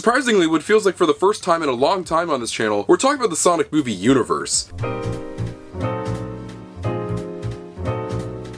surprisingly, what feels like for the first time in a long time on this channel, we're talking about the Sonic movie universe.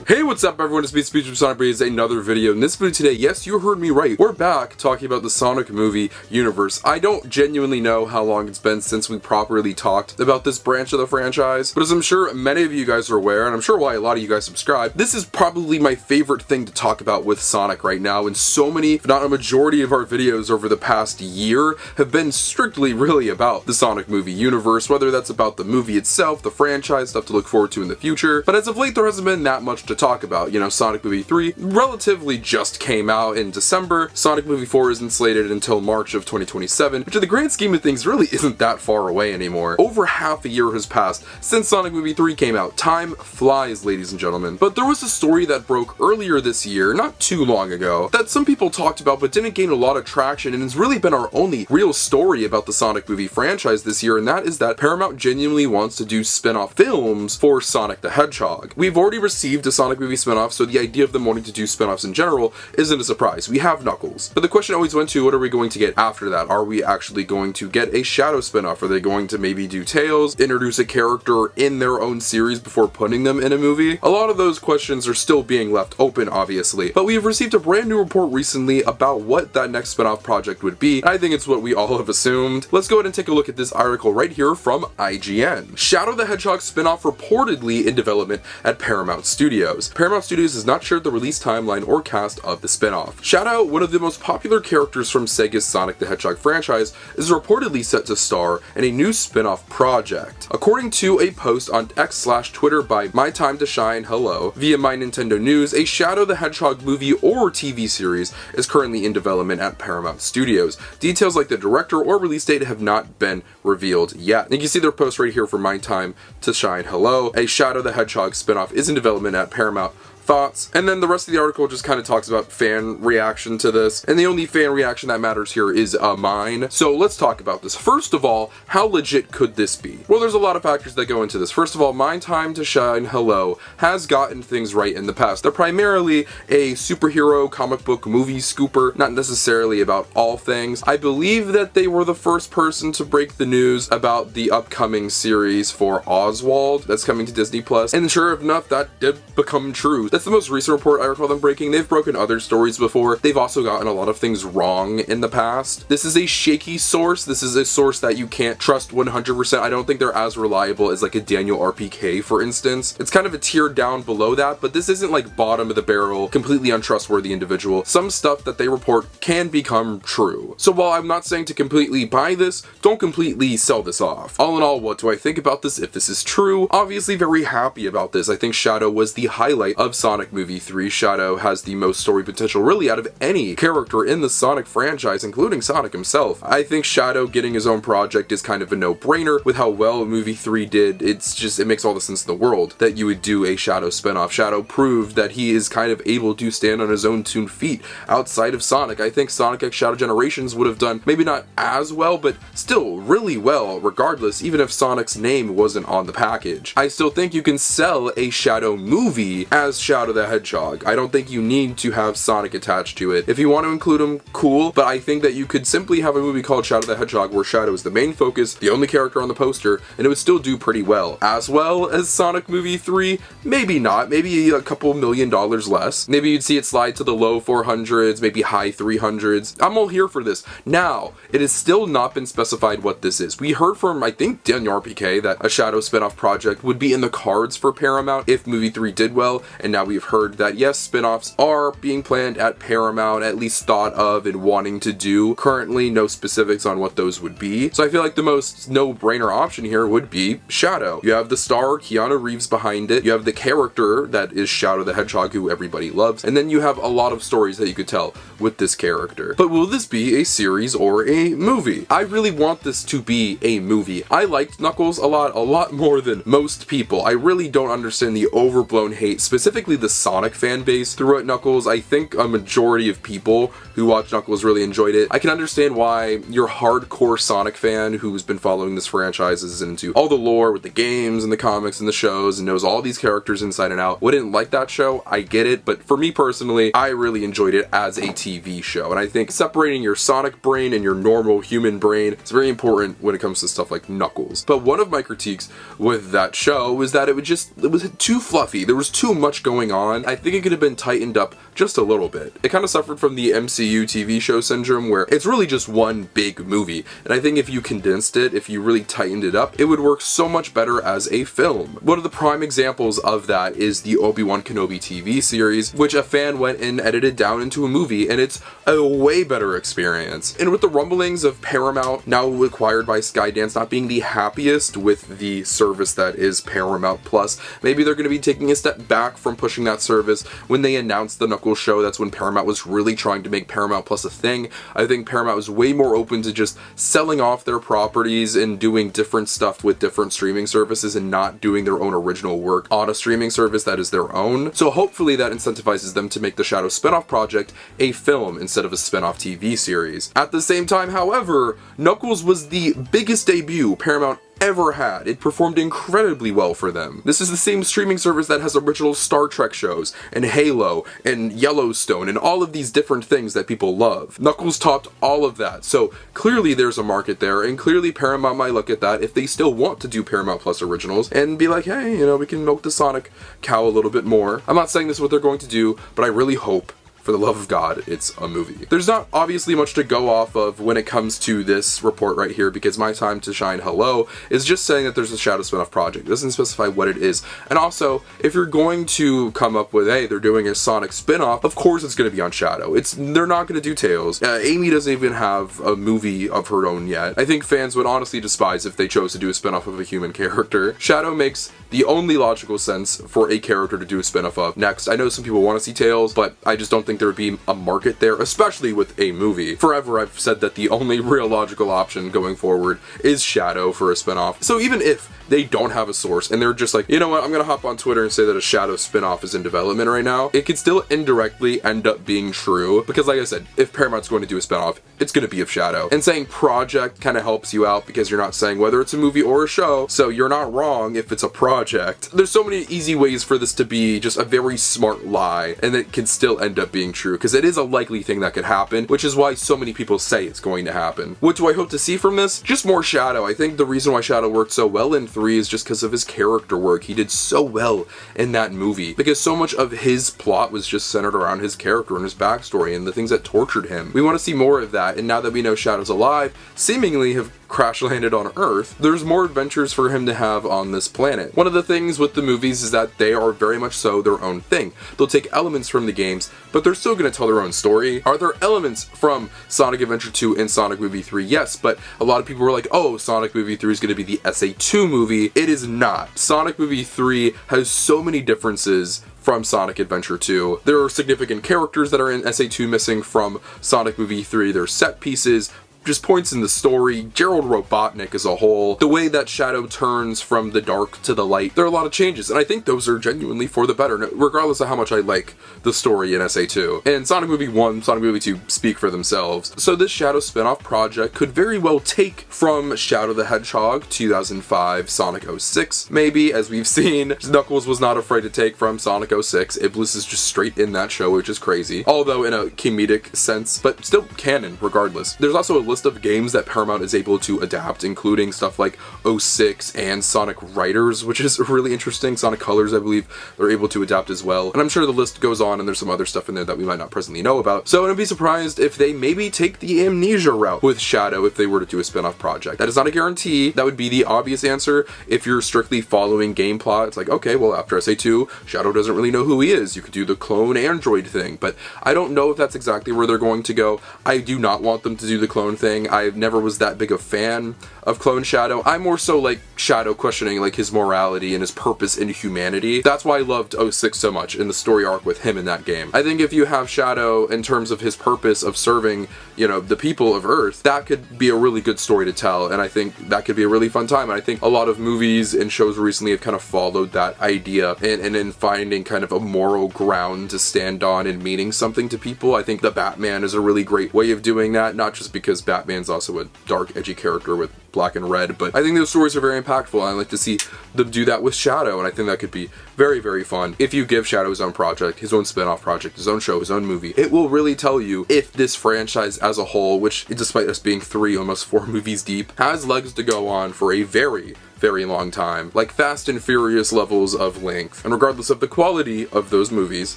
Hey, what's up everyone, it's me, SpeedSuperSonic, brings another video. In this video today, yes, you heard me right, we're back talking about the Sonic movie universe. I don't genuinely know how long it's been since we properly talked about this branch of the franchise, but as I'm sure many of you guys are aware, and I'm sure why a lot of you guys subscribe, this is probably my favorite thing to talk about with Sonic right now, and so many, if not a majority of our videos over the past year have been strictly really about the Sonic movie universe, whether that's about the movie itself, the franchise, stuff to look forward to in the future, but as of late there hasn't been that much to talk about. You know, Sonic movie 3 relatively just came out in December. Sonic movie 4 isn't slated until March of 2027, which in the grand scheme of things really isn't that far away anymore. Over half a year has passed since Sonic movie 3 came out. Time flies, ladies and gentlemen. But there was a story that broke earlier this year, not too long ago, that some people talked about but didn't gain a lot of traction, and has really been our only real story about the Sonic movie franchise this year, and that is that Paramount genuinely wants to do spin-off films for Sonic the Hedgehog. We've already received a Sonic movie spin-off, so the idea of them wanting to do spin-offs in general isn't a surprise. We have Knuckles. But the question always went to, what are we going to get after that? Are we actually going to get a Shadow spin-off? Are they going to maybe do Tails, introduce a character in their own series before putting them in a movie? A lot of those questions are still being left open, obviously. But we have received a brand new report recently about what that next spin-off project would be. I think it's what we all have assumed. Let's go ahead and take a look at this article right here from IGN. Shadow the Hedgehog spin-off reportedly in development at Paramount Studios. Paramount Studios has not shared the release timeline or cast of the spin-off. Shadow, one of the most popular characters from Sega's Sonic the Hedgehog franchise, is reportedly set to star in a new spin-off project. According to a post on X/Twitter by My Time to Shine Hello via My Nintendo News, a Shadow the Hedgehog movie or TV series is currently in development at Paramount Studios. Details like the director or release date have not been revealed yet. And you can see their post right here for My Time to Shine Hello. A Shadow the Hedgehog spin-off is in development at Paramount. Thoughts? And then the rest of the article just kind of talks about fan reaction to this, and the only fan reaction that matters here is mine. So let's talk about this. First of all, how legit could this be? Well, there's a lot of factors that go into this. First of all, My Time to Shine Hello has gotten things right in the past. They're primarily a superhero comic book movie scooper, not necessarily about all things. I believe that they were the first person to break the news about the upcoming series for Oswald that's coming to Disney Plus, and sure enough, that did become true. That's the most recent report I recall them breaking. They've broken other stories before. They've also gotten a lot of things wrong in the past. This is a shaky source. This is a source that you can't trust 100%. I don't think they're as reliable as like a Daniel RPK, for instance. It's kind of a tier down below that, but this isn't like bottom of the barrel, completely untrustworthy individual. Some stuff that they report can become true. So while I'm not saying to completely buy this, don't completely sell this off. All in all, what do I think about this if this is true? Obviously very happy about this. I think Shadow was the highlight of Sonic movie 3. Shadow has the most story potential really out of any character in the Sonic franchise, including Sonic himself. I think Shadow getting his own project is kind of a no-brainer with how well movie 3 did. It makes all the sense in the world that you would do a Shadow spinoff. Shadow proved that he is kind of able to stand on his own 2 feet outside of Sonic. I think Sonic X Shadow Generations would have done maybe not as well, but still really well regardless, even if Sonic's name wasn't on the package. I still think you can sell a Shadow movie as Shadow the Hedgehog. I don't think you need to have Sonic attached to it. If you want to include him, cool, but I think that you could simply have a movie called Shadow the Hedgehog where Shadow is the main focus, the only character on the poster, and it would still do pretty well. As well as Sonic movie 3, maybe not, maybe a couple $1 million less. Maybe you'd see it slide to the low 400s, maybe high 300s. I'm all here for this. Now, it has still not been specified what this is. We heard from, I think, Daniel RPK that a Shadow spinoff project would be in the cards for Paramount if movie 3 did well, and now we've heard that yes, spin-offs are being planned at Paramount, at least thought of and wanting to do. Currently, no specifics on what those would be. So I feel like the most no-brainer option here would be Shadow. You have the star, Keanu Reeves, behind it. You have the character that is Shadow the Hedgehog, who everybody loves. And then you have a lot of stories that you could tell with this character. But will this be a series or a movie? I really want this to be a movie. I liked Knuckles a lot more than most people. I really don't understand the overblown hate, specifically specifically the Sonic fan base throughout Knuckles. I think a majority of people who watch Knuckles really enjoyed it. I can understand why your hardcore Sonic fan who's been following this franchise is into all the lore with the games and the comics and the shows and knows all these characters inside and out wouldn't like that show. I get it, but for me personally, I really enjoyed it as a TV show, and I think separating your Sonic brain and your normal human brain is very important when it comes to stuff like Knuckles. But one of my critiques with that show was that it was too fluffy. There was too much going on. I think it could have been tightened up just a little bit. It kind of suffered from the MCU TV show syndrome where it's really just one big movie, and I think if you condensed it, if you really tightened it up, it would work so much better as a film. One of the prime examples of that is the Obi-Wan Kenobi TV series, which a fan went and edited down into a movie, and it's a way better experience. And with the rumblings of Paramount, now acquired by Skydance, not being the happiest with the service that is Paramount Plus, maybe they're going to be taking a step back from pushing that service. When they announced the Knuckles show, that's when Paramount was really trying to make Paramount Plus a thing. I think Paramount was way more open to just selling off their properties and doing different stuff with different streaming services and not doing their own original work on a streaming service that is their own. So hopefully that incentivizes them to make the Shadow spin-off project a film instead of a spin-off TV series. At the same time, however, Knuckles was the biggest debut Paramount ever had. It performed incredibly well for them. This is the same streaming service that has original Star Trek shows, and Halo, and Yellowstone, and all of these different things that people love. Knuckles topped all of that, so clearly there's a market there, and clearly Paramount might look at that if they still want to do Paramount Plus originals, and be like, hey, you know, we can milk the Sonic cow a little bit more. I'm not saying this is what they're going to do, but I really hope, for the love of God, it's a movie. There's not obviously much to go off of when it comes to this report right here, because my time to shine hello is just saying that there's a Shadow spin-off project. It doesn't specify what it is. And also, if you're going to come up with, hey, they're doing a Sonic spin-off, of course it's going to be on Shadow. They're not going to do Tails. Amy doesn't even have a movie of her own yet. I think fans would honestly despise if they chose to do a spin-off of a human character. Shadow makes the only logical sense for a character to do a spin-off of. Next, I know some people want to see Tails, but I just don't think there would be a market there, especially with a movie. Forever I've said that the only real logical option going forward is Shadow for a spin-off. So even if they don't have a source and they're just like, you know what, I'm gonna hop on Twitter and say that a Shadow spin-off is in development right now, it could still indirectly end up being true, because like I said, if Paramount's going to do a spin-off, it's gonna be of Shadow. And saying project kind of helps you out because you're not saying whether it's a movie or a show, so you're not wrong if it's a project. There's so many easy ways for this to be just a very smart lie, and it can still end up being true, because it is a likely thing that could happen, which is why so many people say it's going to happen. What do I hope to see from this? Just more Shadow. I think the reason why Shadow worked so well in 3 is just because of his character work. He did so well in that movie, because so much of his plot was just centered around his character and his backstory and the things that tortured him. We want to see more of that, and now that we know Shadow's alive, seemingly have crash landed on Earth, there's more adventures for him to have on this planet. One of the things with the movies is that they are very much so their own thing. They'll take elements from the games, but they're still going to tell their own story. Are there elements from Sonic Adventure 2 and Sonic Movie 3? Yes, but a lot of people were like, oh, Sonic Movie 3 is going to be the SA2 movie. It is not. Sonic Movie 3 has so many differences from Sonic Adventure 2. There are significant characters that are in SA2 missing from Sonic Movie 3. There's set pieces, just points in the story, Gerald Robotnik as a whole, the way that Shadow turns from the dark to the light. There are a lot of changes, and I think those are genuinely for the better, regardless of how much I like the story in SA2. And Sonic Movie 1, Sonic Movie 2 speak for themselves. So this Shadow spin-off project could very well take from Shadow the Hedgehog 2005, Sonic 06, maybe, as we've seen. Knuckles was not afraid to take from Sonic 06. Iblis is just straight in that show, which is crazy. Although in a comedic sense, but still canon regardless. There's also a list of games that Paramount is able to adapt, including stuff like 06 and Sonic Riders, which is really interesting. Sonic Colors, I believe, they're able to adapt as well. And I'm sure the list goes on, and there's some other stuff in there that we might not presently know about. So I wouldn't be surprised if they maybe take the Amnesia route with Shadow if they were to do a spin-off project. That is not a guarantee. That would be the obvious answer. If you're strictly following game plot, it's like, okay, well, after SA2, Shadow doesn't really know who he is. You could do the clone android thing, but I don't know if that's exactly where they're going to go. I do not want them to do the clone thing. thing. I never was that big a fan of Clone Shadow. I'm more so like Shadow questioning like his morality and his purpose in humanity. That's why I loved 06 so much in the story arc with him in that game. I think if you have Shadow in terms of his purpose of serving, you know, the people of Earth, that could be a really good story to tell, and I think that could be a really fun time. And I think a lot of movies and shows recently have kind of followed that idea and in finding kind of a moral ground to stand on and meaning something to people. I think the Batman is a really great way of doing that, not just because Batman's also a dark, edgy character with black and red, but I think those stories are very impactful, and I like to see them do that with Shadow, and I think that could be very, very fun. If you give Shadow his own project, his own spin-off project, his own show, his own movie, it will really tell you if this franchise as a whole, which despite us being 3, almost 4 movies deep, has legs to go on for a very, very long time, like Fast and Furious levels of length. And regardless of the quality of those movies,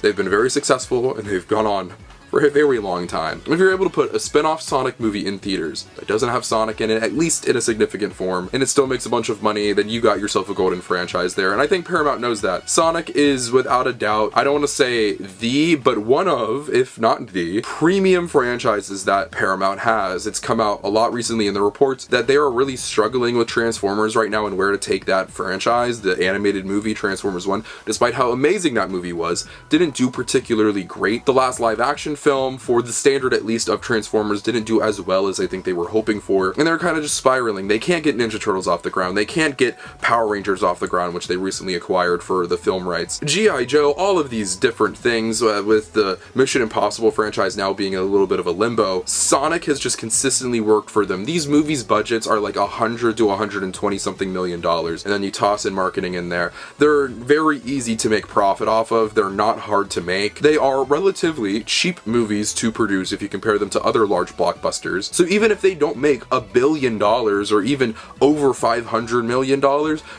they've been very successful and they've gone on for a very long time. If you're able to put a spin-off Sonic movie in theaters that doesn't have Sonic in it, at least in a significant form, and it still makes a bunch of money, then you got yourself a golden franchise there. And I think Paramount knows that. Sonic is without a doubt, I don't want to say the, but one of, if not the, premium franchises that Paramount has. It's come out a lot recently in the reports that they are really struggling with Transformers right now and where to take that franchise. The animated movie Transformers 1, despite how amazing that movie was, didn't do particularly great. The last live action film, for the standard at least of Transformers, didn't do as well as I think they were hoping for, and they're kind of just spiraling. They can't get Ninja Turtles off the ground, they can't get Power Rangers off the ground, which they recently acquired for the film rights, G.I. Joe, all of these different things, with the Mission Impossible franchise now being a little bit of a limbo. Sonic has just consistently worked for them. These movies' budgets are like 100 to 120 something million dollars, and then you toss in marketing in there. They're very easy to make profit off of, they're not hard to make, they are relatively cheap movies to produce if you compare them to other large blockbusters. So even if they don't make $1 billion or even over $500 million,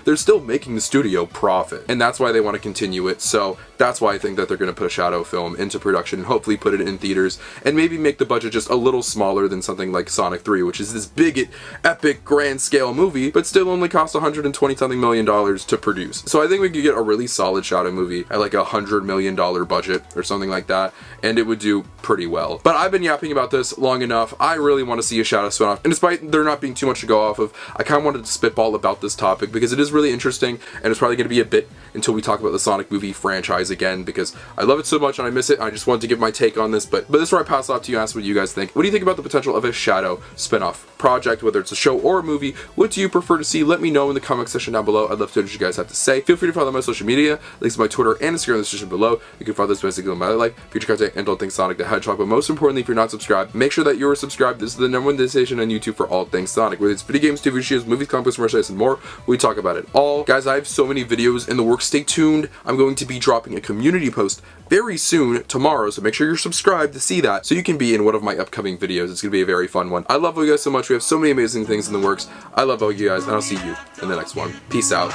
they're still making the studio profit. And that's why they want to continue it. So that's why I think that they're going to put a Shadow film into production and hopefully put it in theaters and maybe make the budget just a little smaller than something like Sonic 3, which is this big, epic, grand scale movie, but still only costs $120 something million to produce. So I think we could get a really solid Shadow movie at like $100 million budget or something like that, and it would do pretty well. But I've been yapping about this long enough. I really want to see a Shadow spinoff, and despite there not being too much to go off of, I kind of wanted to spitball about this topic because it is really interesting, and it's probably going to be a bit until we talk about the Sonic movie franchise again, because I love it so much and I miss it. I just wanted to give my take on this, but this is where I pass it off to you and ask what you guys think. What do you think about the potential of a Shadow spinoff project, whether it's a show or a movie? What do you prefer to see? Let me know in the comment section down below. I'd love to know what you guys have to say. Feel free to follow my social media. Links to my Twitter and Instagram in the description below. You can follow this basically on my other life, future content, and don't think Sonic the Hedgehog. But most importantly, if you're not subscribed, make sure that you're subscribed. This is the #1 destination on YouTube for all things Sonic. Whether it's video games, TV shows, movies, comic books, merchandise, and more, we talk about it all. Guys, I have so many videos in the works. Stay tuned. I'm going to be dropping a community post very soon tomorrow, so make sure you're subscribed to see that so you can be in one of my upcoming videos. It's going to be a very fun one. I love all you guys so much. We have so many amazing things in the works. I love all you guys, and I'll see you in the next one. Peace out.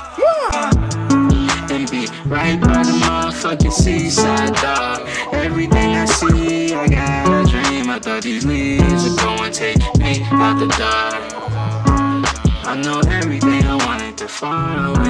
And be right by the motherfucking seaside, dog. Everything I see, I got a dream. I thought these leaves would go and take me out the dark. I know everything I wanted to find.